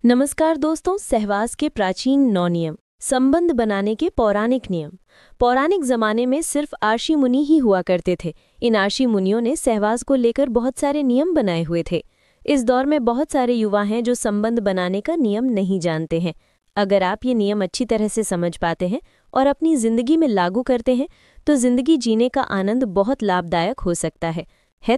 नमस्कार दोस्तों, सहवास के प्राचीन 9 नियम, संबंध बनाने के पौराणिक नियम। पौराणिक जमाने में सिर्फ आर्षि मुनि ही हुआ करते थे। इन आर्षि मुनियों ने सहवास को लेकर बहुत सारे नियम बनाए हुए थे। इस दौर में बहुत सारे युवा हैं जो संबंध बनाने का नियम नहीं जानते हैं। अगर आप ये नियम अच्छी तरह से समझ पाते हैं और अपनी जिंदगी में लागू करते हैं तो जिंदगी जीने का आनंद बहुत लाभदायक हो सकता है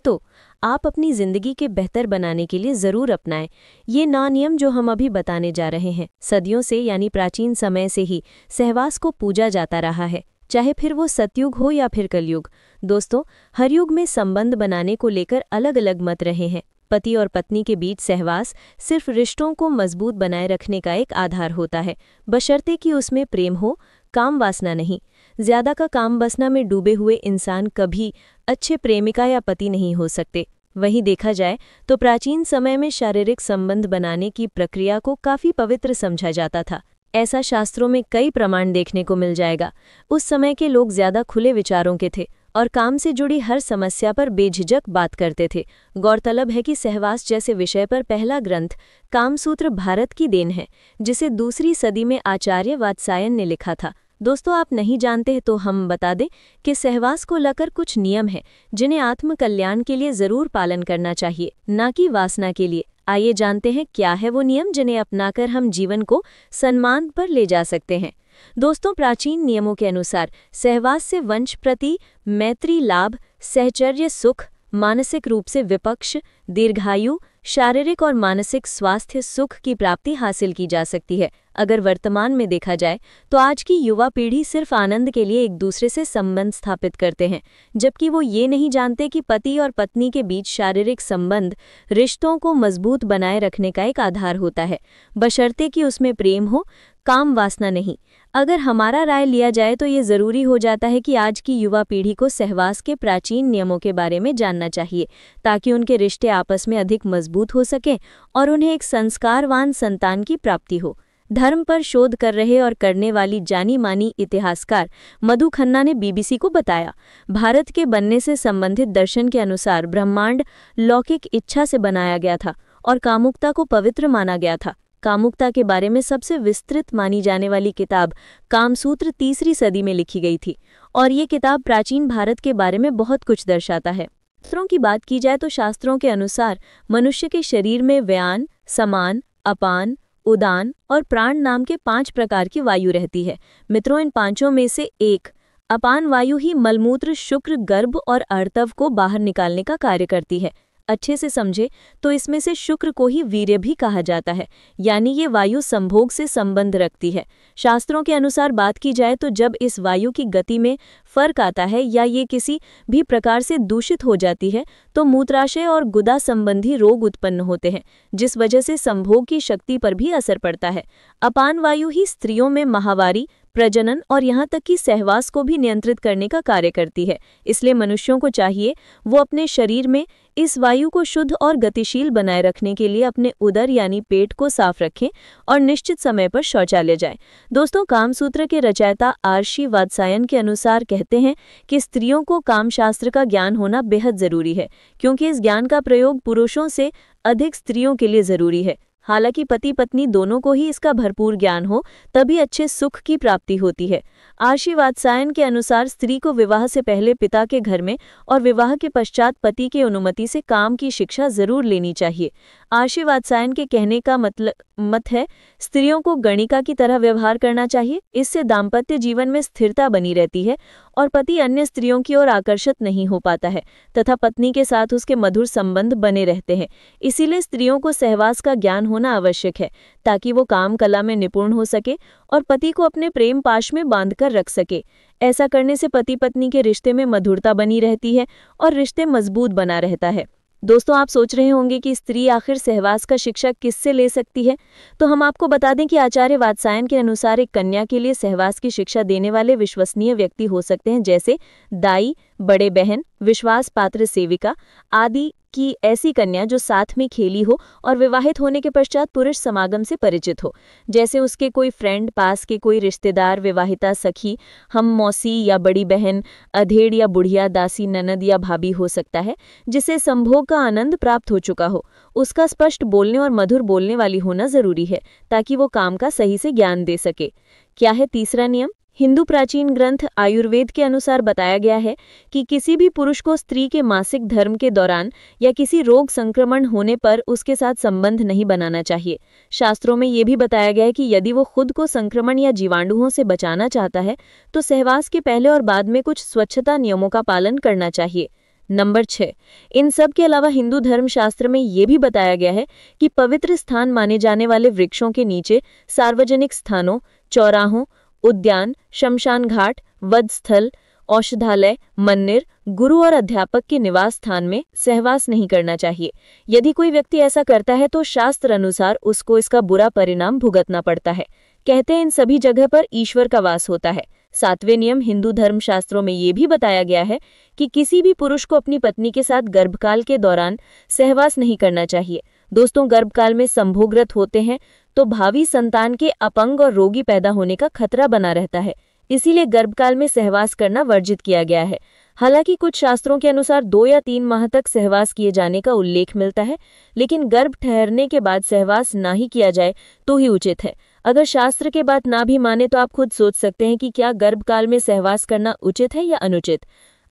तो आप अपनी जिंदगी के बेहतर बनाने के लिए जरूर अपनाएं ये 9 नियम जो हम अभी बताने जा रहे हैं। सदियों से यानी प्राचीन समय से ही सहवास को पूजा जाता रहा है, चाहे फिर वो सतयुग हो या फिर कलयुग। दोस्तों, हर युग में संबंध बनाने को लेकर अलग अलग मत रहे हैं। पति और पत्नी के बीच सहवास सिर्फ रिश्तों को मजबूत बनाए रखने का एक आधार होता है, बशर्ते कि उसमें प्रेम हो, काम वासना नहीं। ज्यादा का काम वासना में डूबे हुए इंसान कभी अच्छे प्रेमिका या पति नहीं हो सकते। वहीं देखा जाए तो प्राचीन समय में शारीरिक संबंध बनाने की प्रक्रिया को काफी पवित्र समझा जाता था। ऐसा शास्त्रों में कई प्रमाण देखने को मिल जाएगा। उस समय के लोग ज्यादा खुले विचारों के थे और काम से जुड़ी हर समस्या पर बेझिझक बात करते थे। गौरतलब है कि सहवास जैसे विषय पर पहला ग्रंथ कामसूत्र भारत की देन है, जिसे दूसरी सदी में आचार्य वात्सायन ने लिखा था। दोस्तों, आप नहीं जानते हैं तो हम बता दें कि सहवास को लेकर कुछ नियम हैं जिन्हें आत्म कल्याण के लिए जरूर पालन करना चाहिए, ना कि वासना के लिए। आइए जानते हैं क्या है वो नियम जिन्हें अपनाकर हम जीवन को सम्मान पर ले जा सकते हैं। दोस्तों, प्राचीन नियमों के अनुसार सहवास से वंश प्रति मैत्री लाभ, सहचर्य सुख, मानसिक रूप से विपक्ष, दीर्घायु, शारीरिक और मानसिक स्वास्थ्य सुख की प्राप्ति हासिल की जा सकती है। अगर वर्तमान में देखा जाए तो आज की युवा पीढ़ी सिर्फ आनंद के लिए एक दूसरे से संबंध स्थापित करते हैं, जबकि वो ये नहीं जानते कि पति और पत्नी के बीच शारीरिक संबंध रिश्तों को मजबूत बनाए रखने का एक आधार होता है, बशर्ते कि उसमें प्रेम हो, काम वासना नहीं। अगर हमारा राय लिया जाए तो ये जरूरी हो जाता है कि आज की युवा पीढ़ी को सहवास के प्राचीन नियमों के बारे में जानना चाहिए, ताकि उनके रिश्ते आपस में अधिक मजबूत हो सकें और उन्हें एक संस्कारवान संतान की प्राप्ति हो। धर्म पर शोध कर रहे और करने वाली जानी मानी इतिहासकार मधु खन्ना ने बीबीसी को बताया, भारत के बनने से संबंधित दर्शन के अनुसार ब्रह्मांड लौकिक इच्छा से बनाया गया था और कामुकता को पवित्र माना गया था। कामुकता के बारे में सबसे विस्तृत मानी जाने वाली किताब कामसूत्र तीसरी सदी में लिखी गई थी और ये किताब प्राचीन भारत के बारे में बहुत कुछ दर्शाता है। शास्त्रों की बात की जाए तो शास्त्रों के अनुसार मनुष्य के शरीर में व्यान, समान, अपान, उदान और प्राण नाम के 5 प्रकार की वायु रहती है। मित्रों, इन पांचों में से एक अपान वायु ही मलमूत्र, शुक्र, गर्भ और अर्तव को बाहर निकालने का कार्य करती है। अच्छे से समझे तो इसमें से शुक्र को ही वीर्य भी कहा जाता है, यानी ये वायु संभोग से संबंध रखती है। शास्त्रों के अनुसार बात की जाए तो जब इस वायु की गति में फर्क आता है या ये किसी भी प्रकार से दूषित हो जाती है तो मूत्राशय और गुदा संबंधी रोग उत्पन्न होते हैं, जिस वजह से संभोग की शक्ति पर भी असर पड़ता है। अपान वायु ही स्त्रियों में माहवारी, प्रजनन और यहाँ तक कि सहवास को भी नियंत्रित करने का कार्य करती है। इसलिए मनुष्यों को चाहिए वो अपने शरीर में इस वायु को शुद्ध और गतिशील बनाए रखने के लिए अपने उदर यानी पेट को साफ रखें और निश्चित समय पर शौचालय जाएं। दोस्तों, कामसूत्र के रचयिता आर्षि वात्सायन के अनुसार कहते हैं कि स्त्रियों को कामशास्त्र का ज्ञान होना बेहद जरूरी है, क्योंकि इस ज्ञान का प्रयोग पुरुषों से अधिक स्त्रियों के लिए जरूरी है। हालांकि पति पत्नी दोनों को ही इसका भरपूर ज्ञान हो तभी अच्छे सुख की प्राप्ति होती है। आर्षि वात्सायन के अनुसार स्त्री को विवाह से पहले पिता के घर में और विवाह के पश्चात पति की अनुमति से काम की शिक्षा जरूर लेनी चाहिए। आर्षि वात्सायन के कहने का मत है स्त्रियों को गणिका की तरह व्यवहार करना चाहिए। इससे दाम्पत्य जीवन में स्थिरता बनी रहती है और पति अन्य स्त्रियों की ओर आकर्षित नहीं हो पाता है तथा पत्नी के साथ उसके मधुर संबंध बने रहते हैं। इसीलिए स्त्रियों को सहवास का ज्ञान होना आवश्यक है ताकि वो काम कला में निपुण हो सके और पति को अपने प्रेम पाश में बांधकर रख सके। ऐसा करने से पति पत्नी के रिश्ते में मधुरता बनी रहती है और रिश्ते मजबूत बना रहता है। दोस्तों, आप सोच रहे होंगे कि स्त्री आखिर सहवास का शिक्षा किससे ले सकती है, तो हम आपको बता दें कि आचार्य वात्सायन के अनुसार एक कन्या के लिए सहवास की शिक्षा देने वाले विश्वसनीय व्यक्ति हो सकते हैं, जैसे दाई, बड़े बहन, विश्वास पात्र सेविका आदि कि ऐसी कन्या जो साथ में खेली हो और विवाहित होने के पश्चात पुरुष समागम से परिचित हो, जैसे उसके कोई फ्रेंड, पास के कोई रिश्तेदार, विवाहिता सखी, हम मौसी या बड़ी बहन, अधेड़ या बुढ़िया, दासी, ननद या भाभी हो सकता है, जिसे संभोग का आनंद प्राप्त हो चुका हो। उसका स्पष्ट बोलने और मधुर बोलने वाली होना जरूरी है ताकि वो काम का सही से ज्ञान दे सके। क्या है तीसरा नियम? हिंदू प्राचीन ग्रंथ आयुर्वेद के अनुसार बताया गया है कि किसी भी पुरुष को स्त्री के मासिक धर्म के दौरान या किसी रोग संक्रमण होने पर उसके साथ संबंध नहीं बनाना चाहिए। शास्त्रों में ये भी बताया गया है कि यदि वो खुद को संक्रमण या जीवाणुओं से बचाना चाहता है तो सहवास के पहले और बाद में कुछ स्वच्छता नियमों का पालन करना चाहिए। नंबर 6, इन सब के अलावा हिंदू धर्मशास्त्र में ये भी बताया गया है कि पवित्र स्थान माने जाने वाले वृक्षों के नीचे, सार्वजनिक स्थानों, चौराहों, उद्यान, शमशान घाट, वध स्थल, औषधालय, मंदिर, गुरु और अध्यापक के निवास स्थान में सहवास नहीं करना चाहिए। यदि कोई व्यक्ति ऐसा करता है तो शास्त्र अनुसार उसको इसका बुरा परिणाम भुगतना पड़ता है। कहते हैं इन सभी जगह पर ईश्वर का वास होता है। 7वें नियम हिंदू धर्मशास्त्रों में ये भी बताया गया है कि किसी भी पुरुष को अपनी पत्नी के साथ गर्भकाल के दौरान सहवास नहीं करना चाहिए। दोस्तों, गर्भकाल में संभोगरत होते हैं तो भावी संतान के अपंग और रोगी पैदा होने का खतरा बना रहता है, इसीलिए गर्भकाल में सहवास करना वर्जित किया गया है। हालांकि कुछ शास्त्रों के अनुसार 2 या 3 माह तक सहवास किए जाने का उल्लेख मिलता है, लेकिन गर्भ ठहरने के बाद सहवास ना ही किया जाए तो ही उचित है। अगर शास्त्र के बात ना भी माने तो आप खुद सोच सकते हैं कि क्या गर्भकाल में सहवास करना उचित है या अनुचित।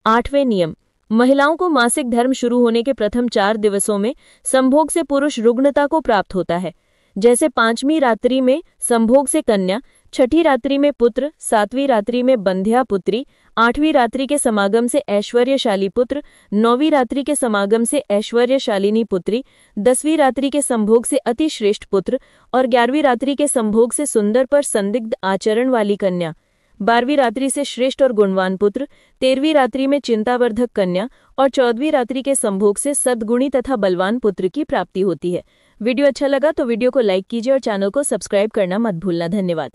8वें नियम, महिलाओं को मासिक धर्म शुरू होने के प्रथम 4 दिवसों में संभोग से पुरुष रुग्णता को प्राप्त होता है। जैसे 5वीं रात्रि में संभोग से कन्या, 6ठी रात्रि में पुत्र, 7वीं रात्रि में बंध्या पुत्री, 8वीं रात्रि के समागम से ऐश्वर्यशाली पुत्र, 9वीं रात्रि के समागम से ऐश्वर्यशालिनी पुत्री, 10वीं रात्रि के संभोग से अति श्रेष्ठ पुत्र और 11वीं रात्रि के संभोग से सुंदर पर संदिग्ध आचरण वाली कन्या, 12वीं रात्रि से श्रेष्ठ और गुणवान पुत्र, 13वीं रात्रि में चिंतावर्धक कन्या और 14वीं रात्रि के संभोग से सद्गुणी तथा बलवान पुत्र की प्राप्ति होती है। वीडियो अच्छा लगा तो वीडियो को लाइक कीजिए और चैनल को सब्सक्राइब करना मत भूलना। धन्यवाद।